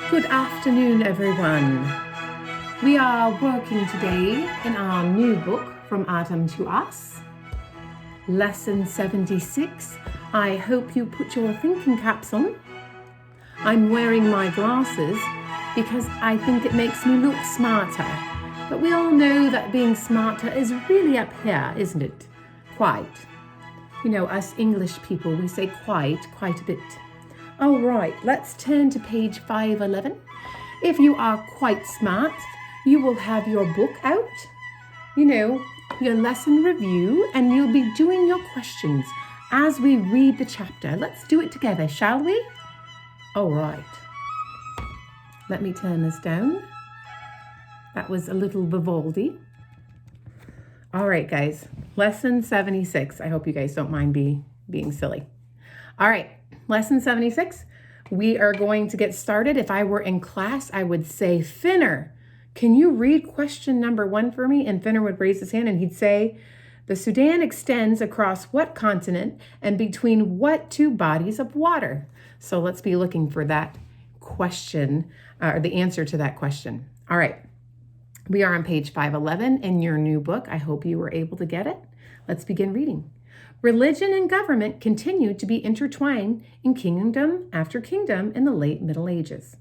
Good afternoon, everyone. We are working today in our new book, From Adam to Us, Lesson 76. I hope you put your thinking caps on. I'm wearing my glasses because I think it makes me look smarter. But we all know that being smarter is really up here, isn't it? Quite. You know, us English people, we say quite a bit. All right, let's turn to page 511. If you are quite smart, you will have your book out, you know, your lesson review, and you'll be doing your questions as we read the chapter. Let's do it together, shall we? All right. Let me turn this down. That was a little Vivaldi. All right, guys, lesson 76. I hope you guys don't mind being silly. All right. Lesson 76, we are going to get started. If I were in class, I would say, Finner, can you read question number 1 for me? And Finner would raise his hand and he'd say, the Sudan extends across what continent and between what two bodies of water? So let's be looking for that question, or the answer to that question. All right, we are on page 511 in your new book. I hope you were able to get it. Let's begin reading. Religion and government continued to be intertwined in kingdom after kingdom in the late Middle Ages.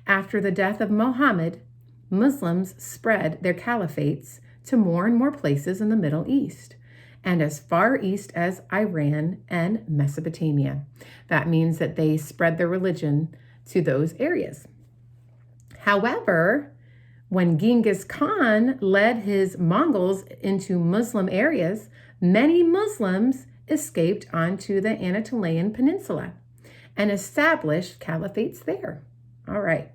After the death of Muhammad, Muslims spread their caliphates to more and more places in the Middle East and as far east as Iran and Mesopotamia. That means that they spread their religion to those areas. However, when Genghis Khan led his Mongols into Muslim areas, many Muslims escaped onto the Anatolian Peninsula and established caliphates there. All right.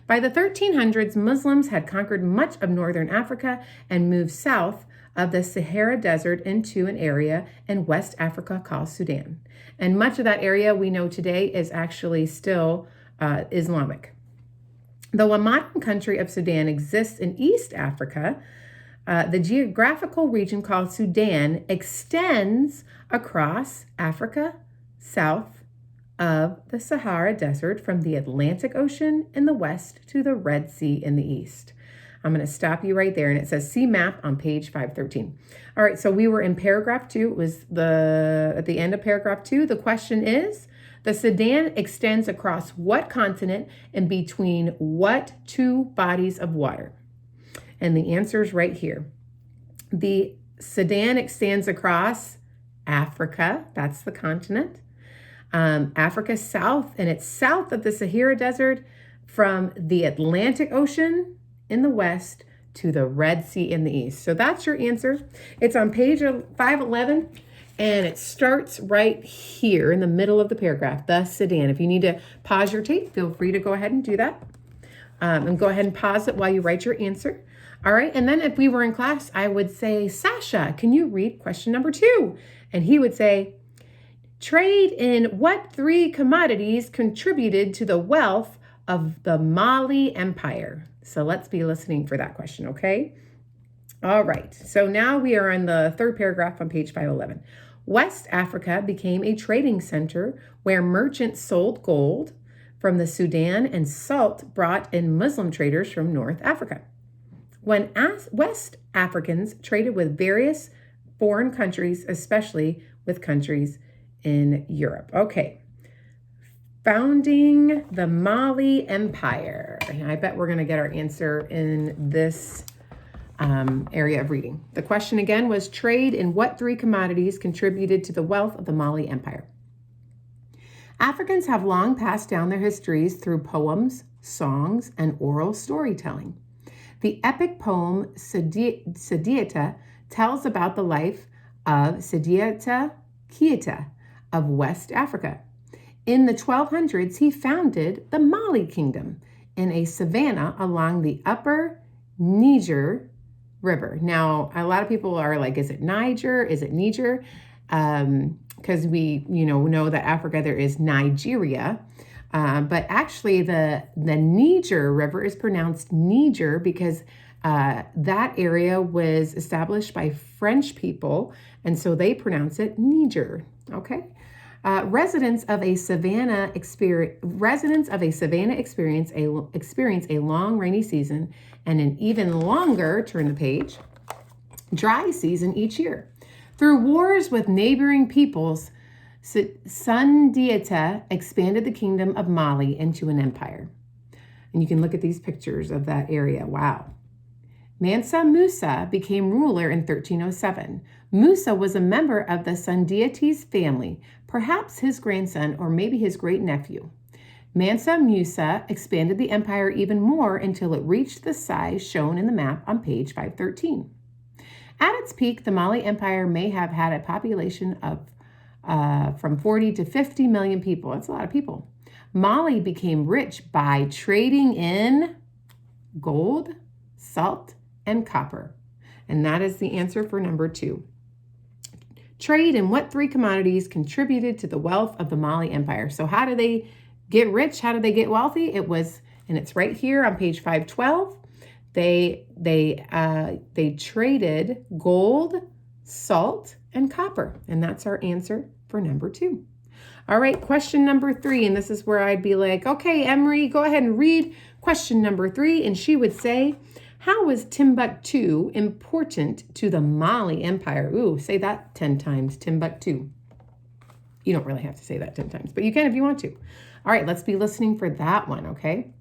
By the 1300s, Muslims had conquered much of northern Africa and moved south of the Sahara Desert into an area in West Africa called Sudan. And much of that area we know today is actually still Islamic. Though a modern country of Sudan exists in East Africa, the geographical region called Sudan extends across Africa, south of the Sahara Desert from the Atlantic Ocean in the west to the Red Sea in the east. I'm going to stop you right there, and it says see map on page 513. All right, so we were in paragraph 2. It was at the end of paragraph 2. The question is, the Sudan extends across what continent and between what two bodies of water? And the answer is right here. The Sudan extends across Africa. That's the continent. Africa south, and it's south of the Sahara Desert from the Atlantic Ocean in the west to the Red Sea in the east. So that's your answer. It's on page 511, and it starts right here in the middle of the paragraph, the Sudan. If you need to pause your tape, feel free to go ahead and do that. And go ahead and pause it while you write your answer. All right, and then if we were in class, I would say, Sasha, can you read question number 2? And he would say, trade in what 3 commodities contributed to the wealth of the Mali Empire? So let's be listening for that question, okay? All right, so now we are in the 3rd paragraph on page 511. West Africa became a trading center where merchants sold gold from the Sudan and salt brought in Muslim traders from North Africa. When West Africans traded with various foreign countries, especially with countries in Europe. Okay. Founding the Mali Empire. I bet we're going to get our answer in this area of reading. The question again was, trade in what 3 commodities contributed to the wealth of the Mali Empire? Africans have long passed down their histories through poems, songs, and oral storytelling. The epic poem Sadiata tells about the life of Sadiata Keita of West Africa. In the 1200s, he founded the Mali Kingdom in a savanna along the upper Niger River. Now, a lot of people are like, is it Niger? Is it Niger? Because we, know that Africa, there is Nigeria. But actually, the Niger River is pronounced Niger because that area was established by French people, and so they pronounce it Niger, okay? Residents of a savanna experience a long rainy season and an even longer, turn the page, dry season each year. Through wars with neighboring peoples, Sundiata expanded the kingdom of Mali into an empire. And you can look at these pictures of that area. Wow. Mansa Musa became ruler in 1307. Musa was a member of the Sundiates family, perhaps his grandson or maybe his great-nephew. Mansa Musa expanded the empire even more until it reached the size shown in the map on page 513. At its peak, the Mali Empire may have had a population of from 40 to 50 million people. That's a lot of people. Mali became rich by trading in gold, salt, and copper. And that is the answer for number 2. Trade in what 3 commodities contributed to the wealth of the Mali Empire? So how do they get rich? How do they get wealthy? It was, and it's right here on page 512. They traded gold, salt, and copper. And that's our answer for number 2. All right, question number 3. And this is where I'd be like, okay, Emery, go ahead and read question number 3. And she would say, how was Timbuktu important to the Mali Empire? Ooh, say that 10 times, Timbuktu. You don't really have to say that 10 times, but you can if you want to. All right, let's be listening for that one, okay?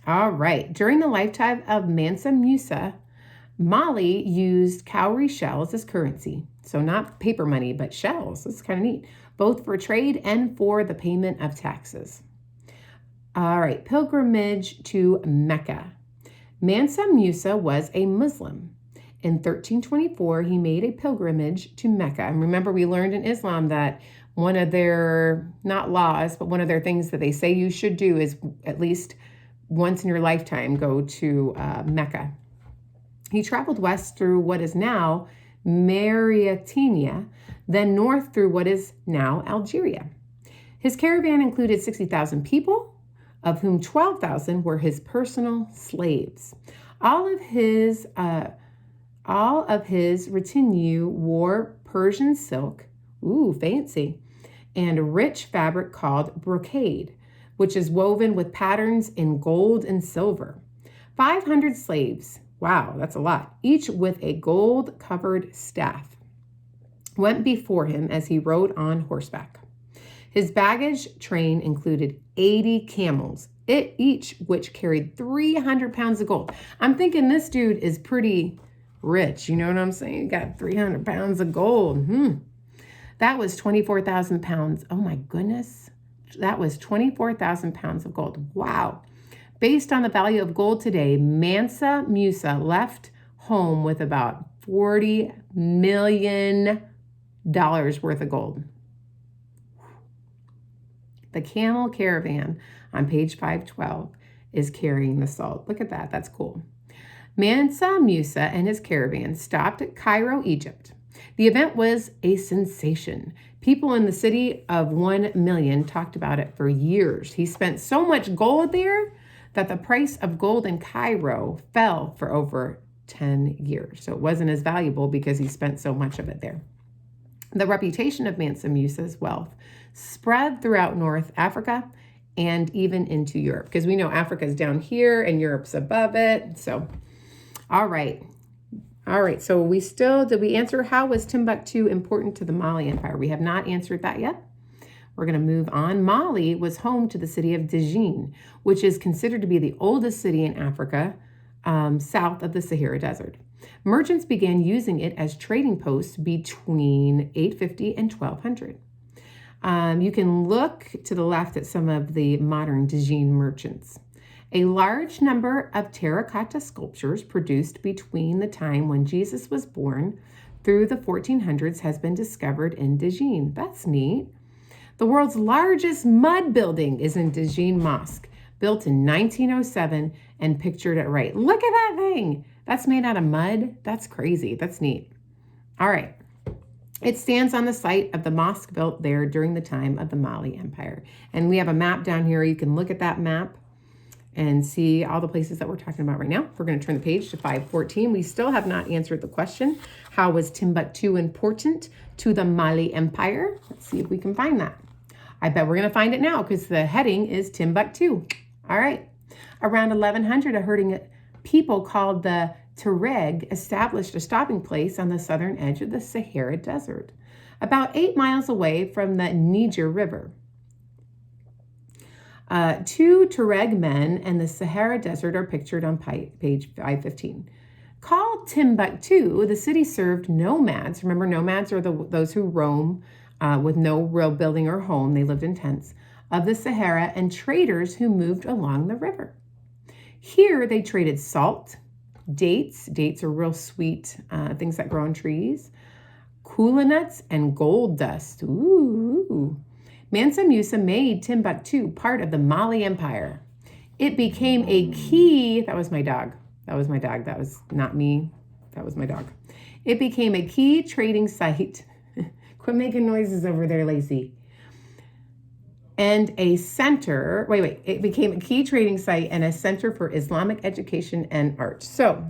All right, during the lifetime of Mansa Musa, Mali used cowrie shells as currency. So not paper money, but shells. This is kind of neat, both for trade and for the payment of taxes. All right, pilgrimage to Mecca. Mansa Musa was a Muslim. In 1324, he made a pilgrimage to Mecca. And remember, we learned in Islam that one of their, not laws, but one of their things that they say you should do is at least once in your lifetime go to Mecca. He traveled west through what is now Mauritania, then north through what is now Algeria. His caravan included 60,000 people, of whom 12,000 were his personal slaves. All of his retinue wore Persian silk, ooh, fancy, and rich fabric called brocade, which is woven with patterns in gold and silver. 500 slaves, wow, that's a lot, each with a gold-covered staff, went before him as he rode on horseback. His baggage train included 80 camels, each which carried 300 pounds of gold. I'm thinking this dude is pretty rich. You know what I'm saying? He got 300 pounds of gold. That was 24,000 pounds. Oh my goodness. That was 24,000 pounds of gold. Wow. Based on the value of gold today, Mansa Musa left home with about $40 million worth of gold. The camel caravan on page 512 is carrying the salt. Look at that. That's cool. Mansa Musa and his caravan stopped at Cairo, Egypt. The event was a sensation. People in the city of 1 million talked about it for years. He spent so much gold there that the price of gold in Cairo fell for over 10 years. So it wasn't as valuable because he spent so much of it there. The reputation of Mansa Musa's wealth spread throughout North Africa and even into Europe, because we know Africa's down here and Europe's above it. So, all right. So did we answer how was Timbuktu important to the Mali Empire? We have not answered that yet. We're going to move on. Mali was home to the city of Djinn, which is considered to be the oldest city in Africa, south of the Sahara Desert. Merchants began using it as trading posts between 850 and 1200. You can look to the left at some of the modern Djinn merchants. A large number of terracotta sculptures produced between the time when Jesus was born through the 1400s has been discovered in Djinn. That's neat. The world's largest mud building is in Djinn Mosque, built in 1907 and pictured at right. Look at that thing. That's made out of mud. That's crazy. That's neat. All right. It stands on the site of the mosque built there during the time of the Mali Empire. And we have a map down here. You can look at that map and see all the places that we're talking about right now. We're going to turn the page to 514. We still have not answered the question, how was Timbuktu important to the Mali Empire? Let's see if we can find that. I bet we're going to find it now because the heading is Timbuktu. All right. Around 1100, a herding people called the Tuareg established a stopping place on the southern edge of the Sahara Desert, about 8 miles away from the Niger River. 2 Tuareg men and the Sahara Desert are pictured on page 515. Called Timbuktu, the city served nomads. Remember, nomads are those who roam with no real building or home. They lived in tents of the Sahara, and traders who moved along the river. Here they traded salt, dates. Dates are real sweet things that grow on trees. Kola nuts and gold dust. Ooh. Mansa Musa made Timbuktu part of the Mali Empire. It became a key, that was my dog. That was my dog. That was not me. That was my dog. It became a key trading site. Quit making noises over there, Lacey. And a center, it became a key trading site and a center for Islamic education and art. So,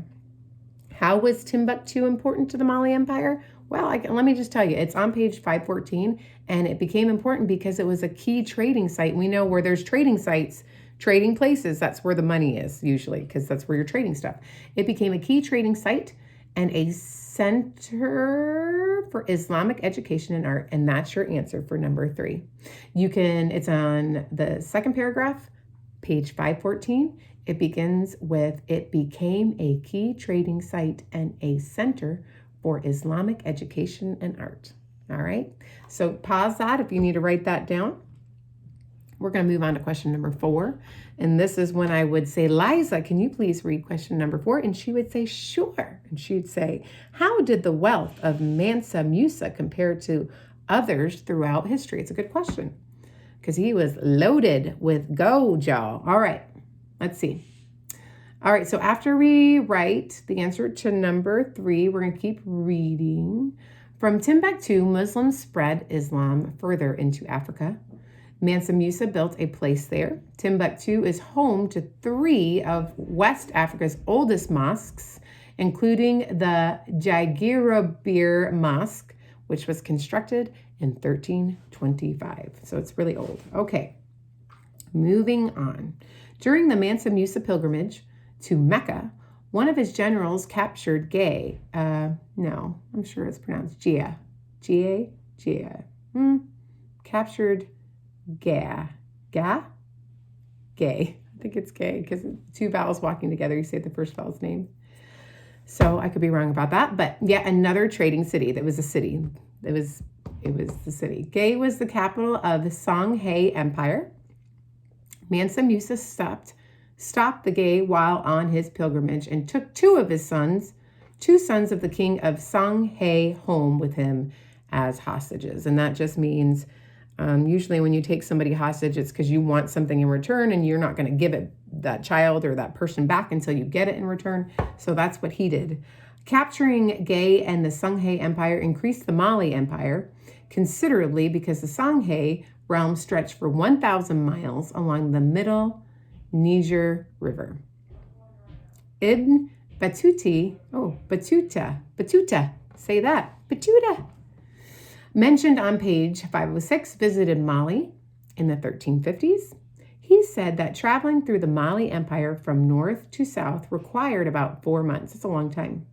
how was Timbuktu important to the Mali Empire? Well, let me just tell you, it's on page 514, and it became important because it was a key trading site. We know where there's trading sites, trading places, that's where the money is usually, because that's where you're trading stuff. It became a key trading site and a center for Islamic education and art, and that's your answer for number 3. It's on the second paragraph, page 514. It begins with, it became a key trading site and a center for Islamic education and art. All right, so pause that if you need to write that down. We're going to move on to question number 4. And this is when I would say, Liza, can you please read question number 4? And she would say, sure. And she'd say, how did the wealth of Mansa Musa compare to others throughout history? It's a good question because he was loaded with gold, y'all. All right, let's see. All right, so after we write the answer to number 3, we're going to keep reading. From Timbuktu, Muslims spread Islam further into Africa. Mansa Musa built a place there. Timbuktu is home to 3 of West Africa's oldest mosques, including the Jagirabir Mosque, which was constructed in 1325. So it's really old. Okay, moving on. During the Mansa Musa pilgrimage to Mecca, one of his generals captured Gay. No, I'm sure it's pronounced Gia. Captured Gay. I think it's gay because 2 vowels walking together. You say the first vowel's name. So I could be wrong about that, but yet another trading city. That was a city. It was the city. Gay was the capital of the Songhai Empire. Mansa Musa stopped the Gay while on his pilgrimage and took 2 sons of the king of Songhai home with him as hostages. And that just means usually when you take somebody hostage, it's because you want something in return and you're not going to give that child or that person back until you get it in return. So that's what he did. Capturing Gay and the Songhai Empire increased the Mali Empire considerably because the Songhai realm stretched for 1,000 miles along the middle Niger River. Ibn Battuta, say that, Battuta, mentioned on page 506, visited Mali in the 1350s. He said that traveling through the Mali Empire from north to south required about 4 months. It's a long time.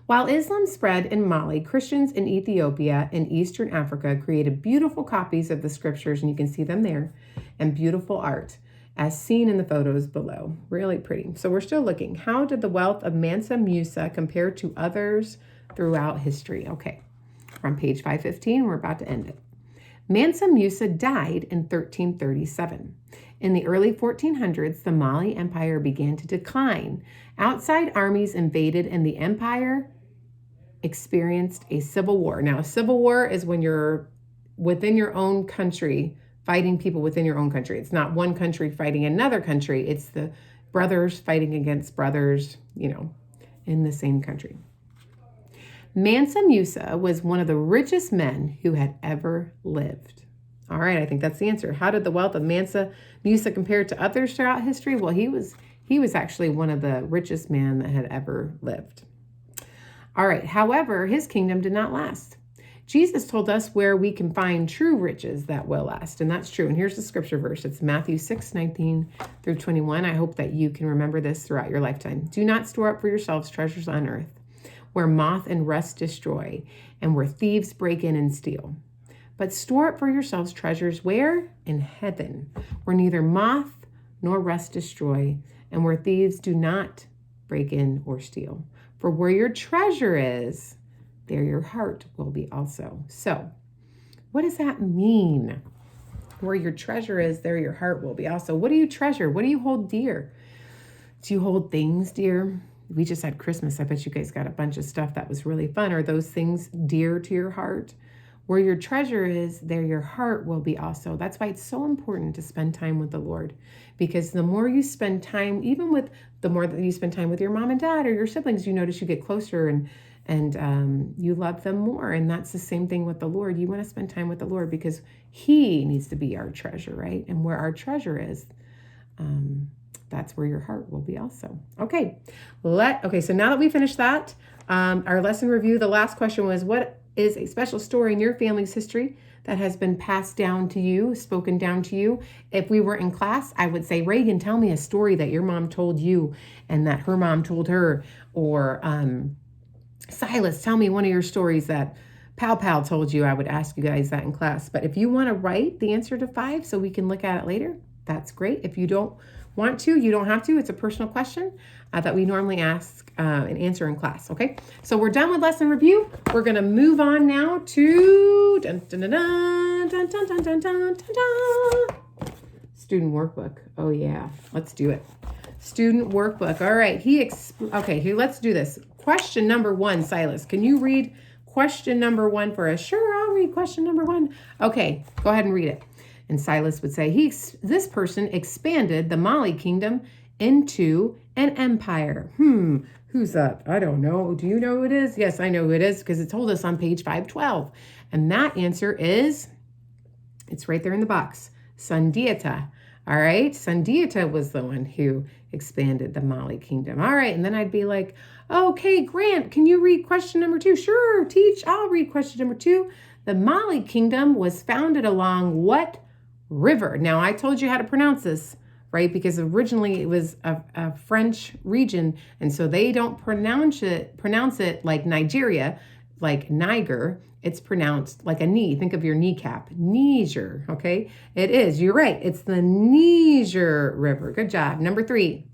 While Islam spread in Mali, Christians in Ethiopia and Eastern Africa created beautiful copies of the scriptures, and you can see them there, and beautiful art, as seen in the photos below. Really pretty. So we're still looking. How did the wealth of Mansa Musa compare to others throughout history? Okay, we're on page 515. We're about to end it. Mansa Musa died in 1337. In the early 1400s, the Mali Empire began to decline. Outside armies invaded, and the empire experienced a civil war. Now, a civil war is when you're within your own country, fighting people within your own country. It's not one country fighting another country. It's the brothers fighting against brothers, in the same country. Mansa Musa was one of the richest men who had ever lived. All right, I think that's the answer. How did the wealth of Mansa Musa compare to others throughout history? Well, he was actually one of the richest men that had ever lived. All right, however, his kingdom did not last. Jesus told us where we can find true riches that will last, and that's true. And here's the scripture verse. It's Matthew 6:19 through 21. I hope that you can remember this throughout your lifetime. Do not store up for yourselves treasures on earth, where moth and rust destroy, and where thieves break in and steal. But store up for yourselves treasures where? In heaven, where neither moth nor rust destroy, and where thieves do not break in or steal. For where your treasure is, there your heart will be also. So, what does that mean? Where your treasure is, there your heart will be also. What do you treasure? What do you hold dear? Do you hold things dear? We just had Christmas. I bet you guys got a bunch of stuff that was really fun. Are those things dear to your heart? Where your treasure is, there your heart will be also. That's why it's so important to spend time with the Lord, because the more you spend time, even with the more that you spend time with your mom and dad or your siblings, you notice you get closer and you love them more. And that's the same thing with the Lord. You want to spend time with the Lord because he needs to be our treasure, right? And where our treasure is, that's where your heart will be also. Okay, so now that we finished that, our lesson review, the last question was, what is a special story in your family's history that has been passed down to you, spoken down to you? If we were in class, I would say, Reagan, tell me a story that your mom told you and that her mom told her. Or Silas, tell me one of your stories that Pal told you. I would ask you guys that in class. But if you want to write the answer to 5 so we can look at it later, that's great. If you don't want to, you don't have to. It's a personal question that we normally ask and answer in class. Okay, so we're done with lesson review. We're going to move on now to student workbook. Oh yeah, let's do it. Student workbook. All right. Okay, here, let's do this. Question number 1, Silas, can you read question number 1 for us? Sure, I'll read question number 1. Okay, go ahead and read it. And Silas would say, this person expanded the Mali kingdom into an empire. Who's that? I don't know. Do you know who it is? Yes, I know who it is because it told us on page 512. And that answer is, it's right there in the box, Sundiata. All right, Sundiata was the one who expanded the Mali kingdom. All right, and then I'd be like, okay, Grant, can you read question number 2? Sure, teach. I'll read question number 2. The Mali kingdom was founded along what river? Now, I told you how to pronounce this, right? Because originally it was a French region, and so they don't pronounce it like Nigeria, like Niger. It's pronounced like a knee. Think of your kneecap. Niger, okay? It is. You're right. It's the Niger River. Good job. Number 3.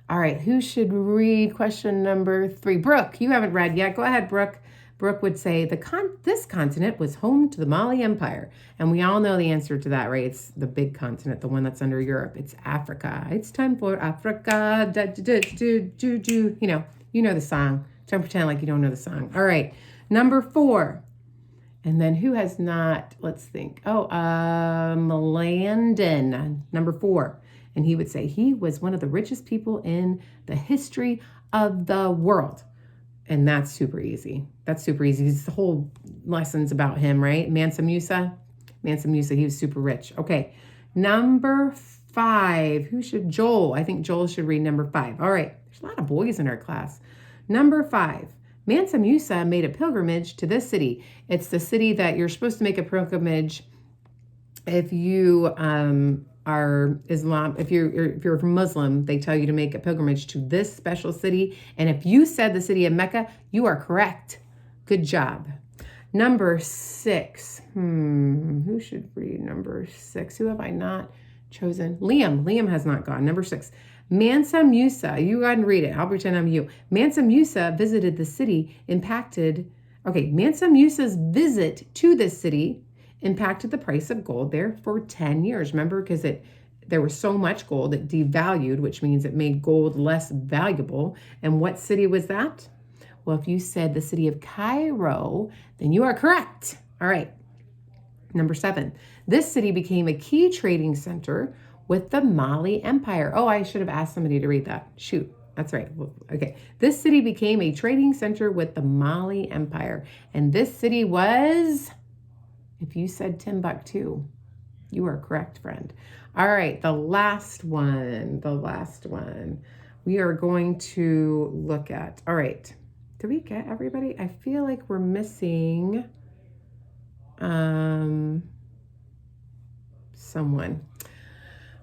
All right. Who should read question number 3? Brooke, you haven't read yet. Go ahead, Brooke. Brooke would say, this continent was home to the Mali Empire. And we all know the answer to that, right? It's the big continent, the one that's under Europe. It's Africa. It's time for Africa. You know the song. Don't pretend like you don't know the song. All right. Number 4. And then who has not? Let's think. Melandon, number 4. And he would say he was one of the richest people in the history of the world. And that's super easy. The whole lesson's about him, right? Mansa Musa, he was super rich. Okay, number 5. Joel? I think Joel should read number 5. All right, there's a lot of boys in our class. Number 5. Mansa Musa made a pilgrimage to this city. It's the city that you're supposed to make a pilgrimage if you are Islam. If you're Muslim, they tell you to make a pilgrimage to this special city. And if you said the city of Mecca, you are correct. Good job. Number 6. Who should read number 6? Who have I not chosen? Liam has not gone. Number 6. Mansa Musa. You go ahead and read it. I'll pretend I'm you. Mansa Musa visited the city Mansa Musa's visit to this city impacted the price of gold there for 10 years. Remember, because there was so much gold, it devalued, which means it made gold less valuable. And what city was that? Well, if you said the city of Cairo, then you are correct. All right. Number 7. This city became a key trading center with the Mali Empire. Oh, I should have asked somebody to read that. Shoot. That's right. Okay. This city became a trading center with the Mali Empire. And this city was If you said Timbuktu, you are correct, friend. All right, the last one. We are going to look at, all right. Did we get everybody? I feel like we're missing someone.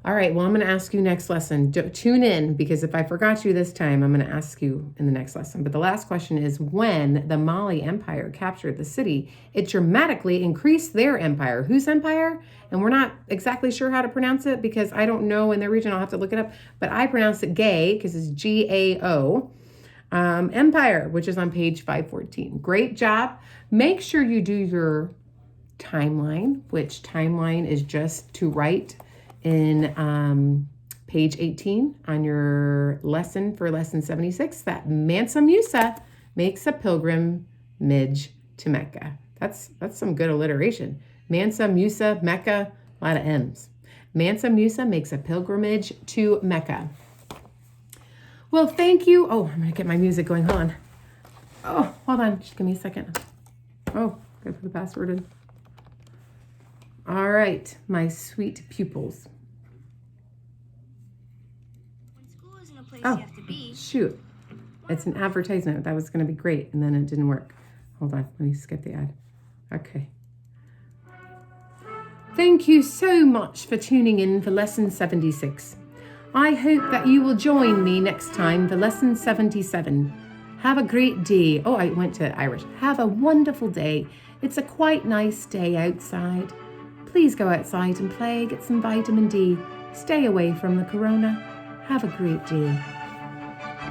All right, well, I'm going to ask you next lesson. Tune in, because if I forgot you this time, I'm going to ask you in the next lesson. But the last question is, when the Mali Empire captured the city, it dramatically increased their empire. Whose empire? And we're not exactly sure how to pronounce it because I don't know in their region. I'll have to look it up. But I pronounce it GAO because it's G-A-O. Empire, which is on page 514. Great job. Make sure you do your timeline, which timeline is just to write in page 18 on your lesson for lesson 76 that Mansa Musa makes a pilgrimage to Mecca. That's some good alliteration. Mansa Musa, Mecca, a lot of M's. Mansa Musa makes a pilgrimage to Mecca. Well, thank you. Oh, I'm gonna get my music going. Hold on. Oh, hold on. Just give me a second. Oh, gotta put the password in. All right, my sweet pupils. When school isn't a place you have to be. Shoot. It's an advertisement. That was going to be great, and then it didn't work. Hold on. Let me skip the ad. Okay. Thank you so much for tuning in for lesson 76. I hope that you will join me next time for lesson 77. Have a great day. Oh, I went to Irish. Have a wonderful day. It's a quite nice day outside. Please go outside and play, get some vitamin D. Stay away from the corona. Have a great day.